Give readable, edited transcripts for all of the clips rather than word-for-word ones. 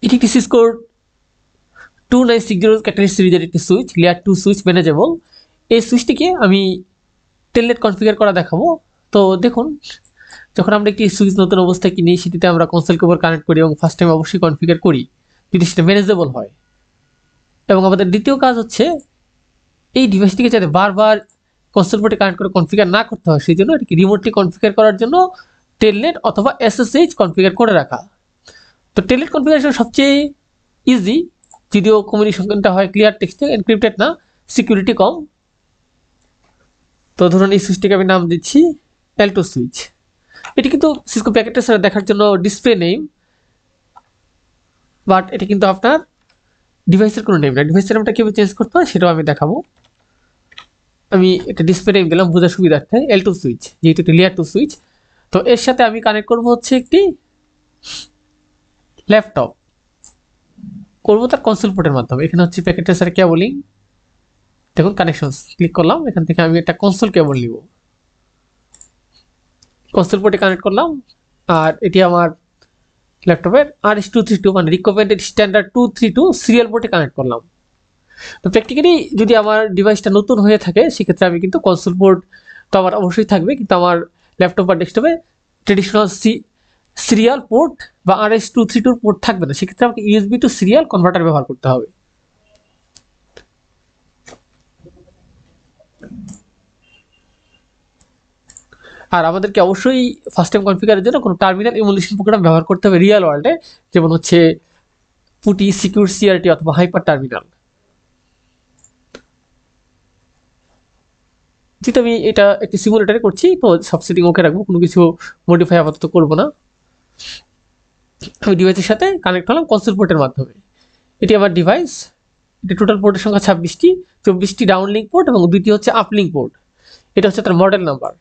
এটি একটি সিসকোর 2960 ক্যাটালিস্ট সিরিজের একটি সুইচ, লেয়ার 2 সুইচ ম্যানেজেবল। এই সুইচটিকে আমি টেলনেট কনফিগার করা দেখাবো। তো দেখুন, যখন আমরা একটি সুইচ নতুন অবস্থায় কিনি, সেটিতে আমরা কনসোল কেবল কানেক্ট করি এবং ফার্স্ট টাইম অবশ্যই কনফিগার করি যদি সেটা ম্যানেজেবল হয়। এবং আমাদের দ্বিতীয় কাজ হচ্ছে এই ডিভাইসটিকে যাতে বারবার কনসোল পোর্টে কানেক্ট করে কনফিগার না করতে হয়, সেই জন্য এটিকে রিমোটলি কনফিগার করার জন্য টেলনেট অথবা এসএসএইচ কনফিগার করে রাখা। তো টেলনেট কনফিগারেশন সবচেয়ে ইজি, যদিও কমিউনিকেশনটা হয় ক্লিয়ার টেক্সটে, এনক্রিপ্টেড না, সিকিউরিটি কম। তো ধরুন এই সুইচটিকে আমি নাম দিচ্ছি L2 সুইচ। এটি কিন্তু সিসকো প্যাকেটের সাথে দেখার জন্য ডিসপ্লে নেম, বাট এটি কিন্তু আপনার ডিভাইসের কোনো নেম না। ডিভাইসের নামটা কীভাবে চেঞ্জ করতে হয় সেটাও আমি দেখাবো। আমি এটা ডিসপ্লে নেম দিলাম বোঝার সুবিধার্থে, L2 সুইচ, যেহেতু এটি লেয়ার 2 সুইচ। তো এর সাথে আমি কানেক্ট করব হচ্ছে একটি ল্যাপটপ, করবো তার কনসোল পোর্টের মাধ্যমে। এখানে হচ্ছে প্যাকেটের সাথে কেবলিং, দেখুন কানেকশন ক্লিক করলাম, এখান থেকে আমি একটা কনসোল কেবল নিব, কনসোল পোর্টে কানেক্ট করলাম। আর এটি আমার ল্যাপটপের RS232 মানে রিকমেন্ডেড স্ট্যান্ডার্ড 232 সিরিয়াল পোর্টে কানেক্ট করলাম। তো প্র্যাকটিক্যালি যদি আমার ডিভাইসটা নতুন হয়ে থাকে, সেক্ষেত্রে আমি কিন্তু কনসোল পোর্ট তো আমার অবশ্যই থাকবে, কিন্তু আমার ল্যাপটপ বা ডেস্কটপে ট্রেডিশনাল সিরিয়াল পোর্ট বা RS232 পোর্ট থাকবে না। সেক্ষেত্রে আমাকে USB টু সিরিয়াল কনভার্টার ব্যবহার করতে হবে। আর আমাদেরকে অবশ্যই ফার্স্ট টাইম কনফিগারের জন্য কোনো টার্মিনাল ইমুলেশন প্রোগ্রাম ব্যবহার করতে হবে রিয়েল ওয়ার্ল্ডে, যেমন হচ্ছে পুটি, সিকিউর সিআরটি অথবা হাইপার টার্মিনাল। যেহেতু আমি এটা একটি সিমুলেটারে করছি, তো সব সেটিং ওকে রাখবো, কোনো কিছু মডিফাই আপাতত করবো না। আমি ডিভাইসের সাথে কানেক্ট হলাম কনসোল পোর্টের মাধ্যমে। এটি আমার ডিভাইস, এটি টোটাল পোর্টের সংখ্যা 26টি, 24টি ডাউন লিঙ্ক পোর্ট এবং 2টি হচ্ছে আপ লিঙ্ক পোর্ট। এটা হচ্ছে তার মডেল নাম্বার।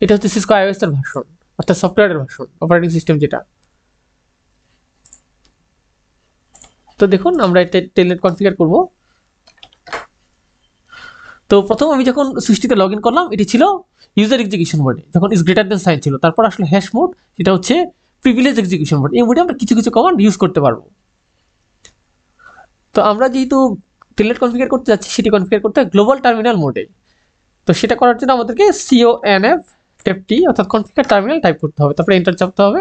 এটা হচ্ছে সিসকো আইওএস এর ভার্সন, অর্থাৎ সফটওয়্যারের ভার্সন, অপারেটিং সিস্টেম যেটা। তো দেখুন আমরা এটা টেলনেট কনফিগার করব। তো প্রথম আমি যখন সুইচটিতে লগ ইন করলাম, এটি ছিল ইউজার এক্সিকিউশন মোডে, যখন ইজ গ্রেটার দেন সাইন ছিল। তারপর আসলে হ্যাশ মোড, যেটা হচ্ছে প্রিভিলেজ এক্সিকিউশন মোড। এই মোডে আমরা কিছু কিছু কমান্ড ইউজ করতে পারবো। তো আমরা যেহেতু টেলনেট কনফিগার করতে যাচ্ছি, সেটি কনফিগার করতে হয় গ্লোবাল টার্মিনাল মোডে। তো সেটা করার জন্য আমাদেরকে CONF অর্থাৎ কনফিগার টার্মিনাল টাইপ করতে হবে, তারপরে এন্টার চাপতে হবে।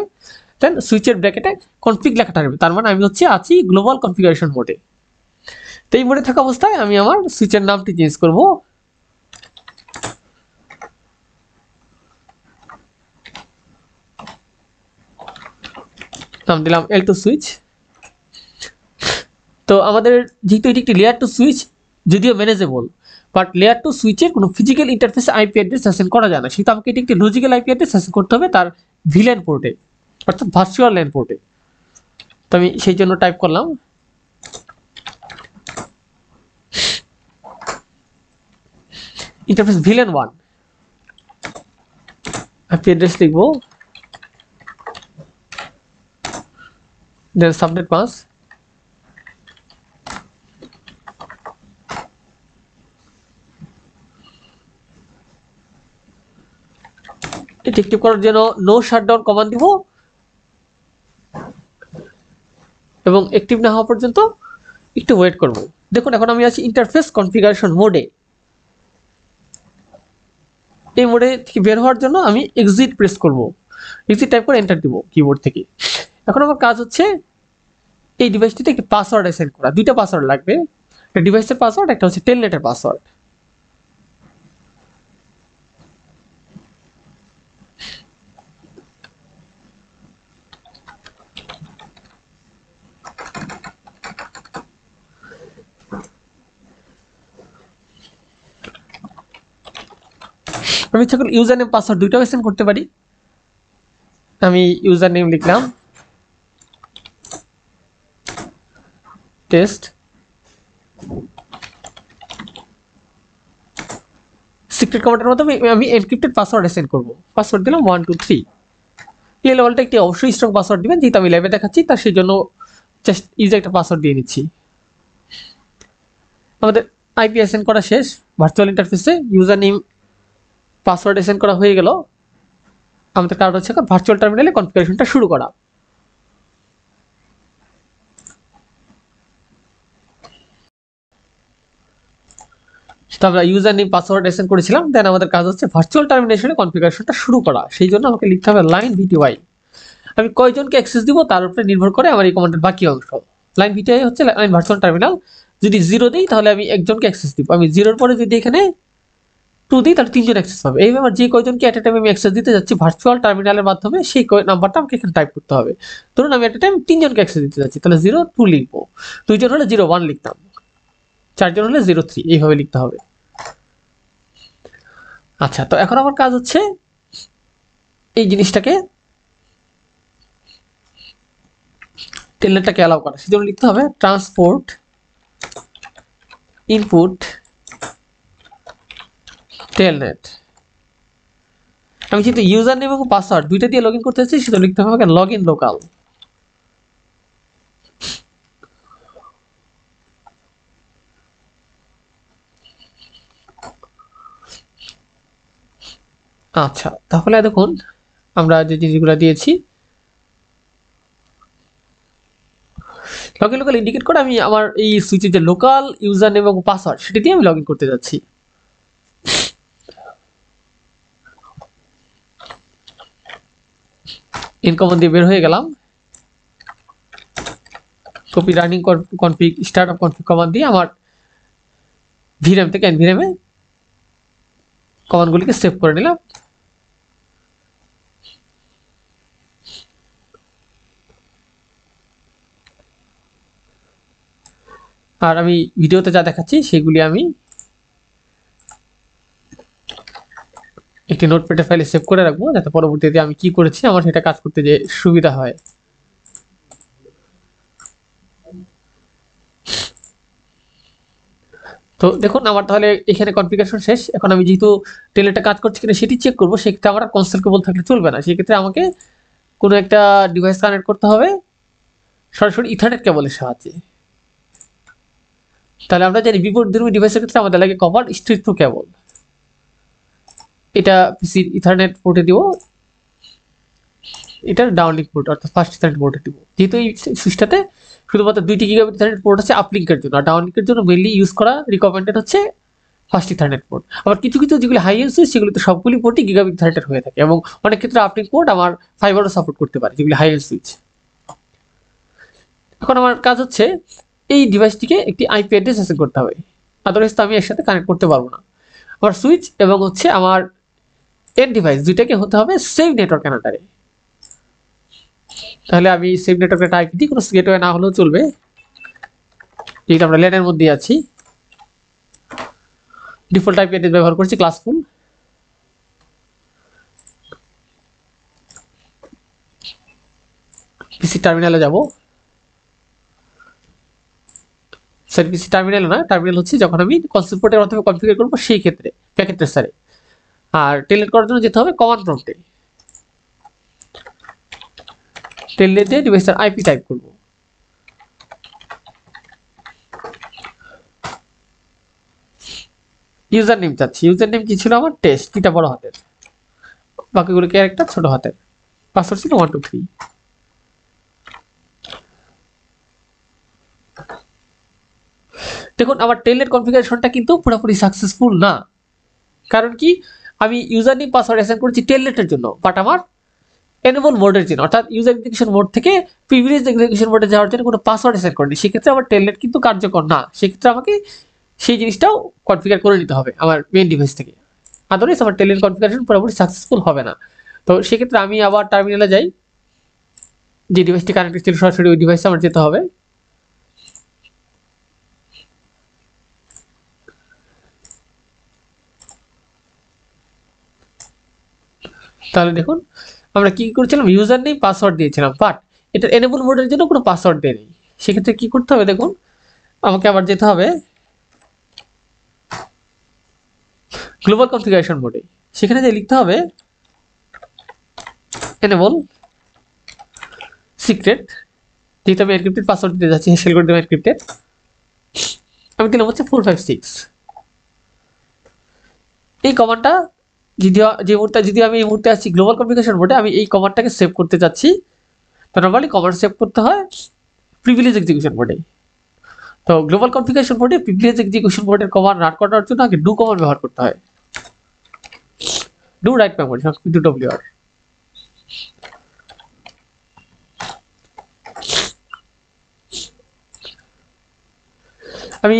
দেন সুইচের ব্র্যাকেটে কনফিগ লেখা থাকবে, তার মানে আমি হচ্ছে আছি গ্লোবাল কনফিগারেশন মোডে। তো এই মোডে থাকা অবস্থায় আমি আমার সুইচের নামটি চেঞ্জ করব। নাম দিলাম L2 সুইচ। তো আমাদের যেহেতু এটি একটি লেয়ার 2 সুইচ, যদিও ম্যানেজেবল, বাট লেয়ার 2 সুইচের কোনো ফিজিক্যাল ইন্টারফেসে আইপি অ্যাড্রেস অ্যাসাইন করা যায় না, সেহেতু আমাকে এটি একটি লজিক্যাল আইপি অ্যাড্রেস অ্যাসাইন করতে হবে তার ভিল্যান পোর্টে, অর্থাৎ ভার্চুয়াল ল্যান পোর্টে। তো আমি সেই জন্য টাইপ করলাম ইন্টারফেস ভিলেন 1, আইপি অ্যাড্রেস লিখব, দেন সাবনেট পাস। এটি অ্যাক্টিভ করার জন্য নো শাটডাউন কমান্ড দিব এবং অ্যাক্টিভ না হওয়া পর্যন্ত একটু ওয়েট করব। দেখুন এখন আমি আছি ইন্টারফেস কনফিগারেশন মোডে। এই মোডে থেকে বের হওয়ার জন্য আমি এক্সিট প্রেস করব, এক্সিট টাইপ করে এন্টার দিব কিবোর্ড থেকে। এখন আমার কাজ হচ্ছে এই ডিভাইসটিতে একটি পাসওয়ার্ড অ্যাসাইন করা। দুইটা পাসওয়ার্ড লাগবে, একটা ডিভাইসের পাসওয়ার্ড, একটা হচ্ছে টেলনেটের পাসওয়ার্ড। আমি ইচ্ছা করলে ইউজার নেম পাসওয়ার্ড দুইটাও অ্যাসাইন করতে পারি। আমি ইউজার নেম লিখলাম টেস্ট, সিক্রেট কমান্ডের মাধ্যমে আমি এনক্রিপ্টেড পাসওয়ার্ড অ্যাসাইন করব। পাসওয়ার্ড দিলাম 1 2 3। এই লেভেলটা একটি অবশ্যই স্ট্রং পাসওয়ার্ড দিবেন, যেহেতু আমি লাইভে দেখাচ্ছি, তার সেই জন্য জাস্ট ইজি একটা পাসওয়ার্ড দিয়ে নিচ্ছি। আমাদের আইপি অ্যাসাইন করা শেষ, ভার্চুয়াল ইন্টারফেসে ইউজার নেম পাসওয়ার্ড অ্যাসাইন করা হয়ে গেল। আমাদের কাজ হচ্ছে ভার্চুয়াল টার্মিনালে কনফিগারেশনটা শুরু করা। তো আমরা ইউজার নেম পাসওয়ার্ড অ্যাসাইন করেছিলাম, দেন আমাদের কাজ হচ্ছে ভার্চুয়াল টার্মিনেশনে কনফিগারেশনটা শুরু করা। সেই জন্য আমাকে লিখতে হবে লাইন ভিটিওয়াই। আমি কয়জনকে অ্যাক্সেস দিব তার উপরে নির্ভর করে আমার এই কমান্ডের বাকি অংশ। লাইন ভিটিওয়াই হচ্ছে লাইন ভার্চুয়াল টার্মিনাল। যদি 0 দিই তাহলে আমি একজনকে অ্যাক্সেস দিব, আমি 0-এর পরে যদি এখানে 2 দিই তাহলে 3 জন অ্যাক্সেস পাবে। এইভাবে আমার যে কয়জনকে এট এ টাইম আমি অ্যাক্সেস দিতে যাচ্ছি ভার্চুয়াল টার্মিনালের মাধ্যমে সেই নাম্বারটা আমাকে এখানে টাইপ করতে হবে। ধরুন আমি এট এ টাইম 3 জনকে অ্যাক্সেস দিতে যাচ্ছি, তাহলে 0-2 লিখবো, 2 জন হলে 0-1 লিখতাম, 4 জন হলে 0-3, এইভাবে লিখতে হবে। আচ্ছা, তো এখন আমার কাজ হচ্ছে এই জিনিসটাকে টেলনেটটাকে অ্যালাউ করা। সেজন্য লিখতে হবে ট্রান্সপোর্ট ইনপুট টেলনেট। আমি যেহেতু ইউজার নেম এবং পাসওয়ার্ড দুইটা দিয়ে লগ ইন করতে চাচ্ছি, সেটা লিখতে হবে লগ ইন লোকাল। আচ্ছা, তাহলে দেখুন আমরা যে জিনিসগুলো দিয়েছি লগ ইন লোকাল ইন্ডিকেট করে আমি আমার এই সুইচের যে লোকাল ইউজার নেম এবং পাসওয়ার্ড সেটা দিয়ে আমি লগ ইন করতে যাচ্ছি। ইনকমন দিয়ে বের হয়ে গেলাম, copy running config startup config command দিয়ে আমার ভিরাম থেকে এনভিরামে কমান্ডগুলিকে সেভ করে নিলাম। আর আমি ভিডিওতে যা দেখাচ্ছি সেগুলি আমি একটি নোটপ্যাডে ফাইলে সেভ করে রাখবো, যাতে পরবর্তীতে আমি কি করেছি আমার সেটা কাজ করতে যে সুবিধা হয়। তো দেখুন আমার তাহলে এখানে কনফিগারেশন শেষ। এখন আমি যেহেতু টেলনেটটা কাজ করছে কিনা সেটি চেক করবো, সেক্ষেত্রে আমার কনসোল কেবল থাকলে চলবে না, সেক্ষেত্রে আমাকে কোনো একটা ডিভাইস কানেক্ট করতে হবে সরাসরি ইথারনেট কেবলের সাহায্যে। তাহলে আমরা জানি বিপরীতধর্মী ডিভাইসের ক্ষেত্রে আমাদের লাগে কপার স্ট্রেট থ্রু কেবল। এটা পিসির ইথারনেট পোর্টে দিব, এটার ডাউনলিঙ্ক পোর্ট অর্থাৎ ফার্স্ট ইথারনেট পোর্টে দিব। যেহেতু এই সুইচটাতে শুধুমাত্র 2টি গিগাবিট ইথারনেট পোর্ট আছে আপলিঙ্কের জন্য, আর ডাউনলিঙ্কের জন্য মেইনলি ইউজ করা রিকমেন্ডেড হচ্ছে ফার্স্ট ইথারনেট পোর্ট। আবার কিছু কিছু যেগুলি হাই এন্ড সুইচ সেগুলোতে সবগুলি পোর্টই গিগাবিট ইথারনেট হয়ে থাকে, এবং অনেক ক্ষেত্রে আপলিঙ্ক পোর্ট আমার ফাইবারও সাপোর্ট করতে পারে যেগুলি হাই এন্ড সুইচ। এখন আমার কাজ হচ্ছে এই ডিভাইসটিকে একটি আইপি অ্যাড্রেস অ্যাসাইন করতে হবে, আদারওয়াইজ তো আমি এর সাথে কানেক্ট করতে পারবো না। আমার সুইচ এবং হচ্ছে আমার এন্ড ডিভাইস দুইটাকে হতে হবে সেম নেটওয়ার্ক আন্ডারে। তাহলে আমি সেম নেটওয়ার্কের আইপি দিই, কোনো গেটওয়ে না হলেও চলবে, যেহেতু আমরা ল্যানের মধ্যে আছি। ডিফল্ট আইপি অ্যাড্রেস ব্যবহার করছি ক্লাসফুল। পিসি টার্মিনালে যাব, সরি পিসি টার্মিনাল না, টার্মিনাল হচ্ছে যখন আমি কনসোল পোর্টের মাধ্যমে কনফিগার করবো সেই ক্ষেত্রে প্যাকেট ট্রেসারে। আর টেলনেট করার জন্য যেতে হবে কমান্ড প্রম্পটে, টেলনেটে ডিভাইসের আইপি টাইপ করব। ইউজার নেম চাচ্ছি, ইউজার নেম কি ছিল আমার টেস্ট, এটা বড় হাতের, বাকিগুলো ক্যারেক্টার ছোট হাতের, পাসওয়ার্ড ছিল 1 2 3। দেখুন আমার টেলনেট কনফিগারেশনটা কিন্তু পুরোপুরি সাকসেসফুল না, কারণ কি আমি ইউজার নেম পাসওয়ার্ড অ্যাসাইন করেছি টেলনেটের জন্য, বাট আমার এনেবল মোডের জন্য অর্থাৎ ইউজার এক্সিকিউশন মোড থেকে প্রিভিয়াস এক্সিকিউশন মোডে যাওয়ার জন্য কোনো পাসওয়ার্ড অ্যাসাইন করিনি, সেক্ষেত্রে আমার টেলনেট কিন্তু কার্যকর না। সেক্ষেত্রে আমাকে সেই জিনিসটাও কনফিগার করে নিতে হবে আমার মেইন ডিভাইস থেকে, আদারওয়াইজ আমার টেলনেট কনফিগারেশন পুরোপুরি সাকসেসফুল হবে না। তো সেক্ষেত্রে আমি আবার টার্মিনালে যাই, যে ডিভাইসটি কানেক্টেড ছিল সরাসরি ওই ডিভাইসে আমার যেতে হবে। তাহলে দেখুন আমরা কি করেছিলাম, ইউজার নেম পাসওয়ার্ড দিয়েছিলাম, বাট এটা এনেবল মোডের জন্য কোনো পাসওয়ার্ড দেয়নি। সেক্ষেত্রে কি করতে হবে দেখুন, আমাকে আবার যেতে হবে গ্লোবাল কনফিগারেশন মোডে, সেখানে যে লিখতে হবে এনেবল সিক্রেট, যেহেতু আমি এনক্রিপ্টেড পাসওয়ার্ড দিতে যাচ্ছি, হ্যাশ অ্যালগরিদম এনক্রিপ্টেড, আমি দিলাম হচ্ছে 456। এই কমান্ডটা যে মুহূর্তে যদি আমি এই মুহূর্তে আছি গ্লোবাল কনফিগারেশন মোডে, আমি এই কমান্ডটাকে সেভ করতে চাচ্ছি, তো নরমালি কমান্ড সেভ করতে হয় প্রিভিলেজ এক্সিকিউশন মোডে। তো গ্লোবাল কনফিগারেশন পোর্টে প্রিভিয়াস এক্সিকিউশন পোর্টের কমান্ড রান করার জন্য আগে ডু কমান্ড ব্যবহার করতে হয়। Do write memory do WR. আমি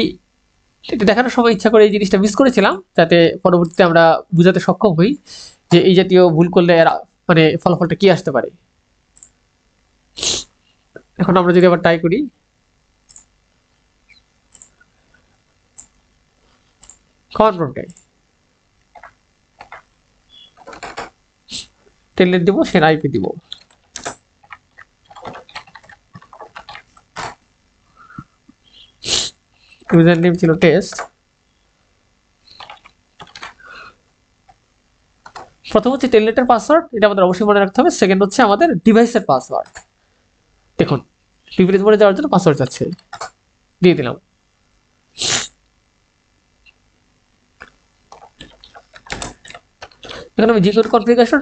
এটা দেখানোর সময় ইচ্ছা করে এই জিনিসটা মিস করেছিলাম, যাতে পরবর্তীতে আমরা বুঝাতে সক্ষম হই যে এই জাতীয় ভুল করলে মানে ফলাফলটা কি আসতে পারে। এখন আমরা যদি আবার ট্রাই করি, কমান্ড প্রম্পটে টেলনেট দিব, সের আইপি দিব। ইউজার নেম ছিল টেস্ট। প্রথম হচ্ছে টেলনেটের পাসওয়ার্ড, এটা আমাদের অবশ্যই মনে রাখতে হবে। সেকেন্ড হচ্ছে আমাদের ডিভাইসের পাসওয়ার্ড। দেখুন প্রিভিলেজ মোডে যাওয়ার জন্য পাসওয়ার্ড যাচ্ছে, দিয়ে দিলাম। এখন আমি যে কোনো কনফিগারেশন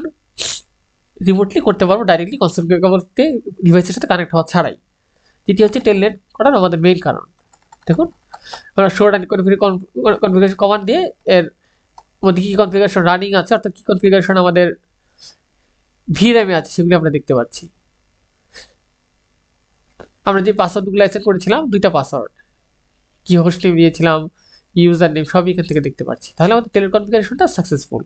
রিমোটলি করতে পারবো, ডাইরেক্টলি কনসোল কেবলকে ডিভাইসের সাথে কানেক্ট হওয়া ছাড়াই। যেটি হচ্ছে টেলনেট করার আমাদের মেইন কারণ। দেখুন আমরা শো রান কনফিগারেশন কমান্ড দিয়ে এর মধ্যে কি কনফিগারেশন রানিং আছে, অর্থাৎ কি কনফিগারেশন আমাদের ভিআরএমে আছে সেগুলি আমরা দেখতে পাচ্ছি। আমরা যে পাসওয়ার্ডগুলো অ্যাসেট করেছিলাম, দুইটা পাসওয়ার্ড, কি হোস্ট নেম দিয়েছিলাম, ইউজার নেম, সবই এখান থেকে দেখতে পাচ্ছি। তাহলে আমাদের টেলনেট কনফিগারেশনটা সাকসেসফুল।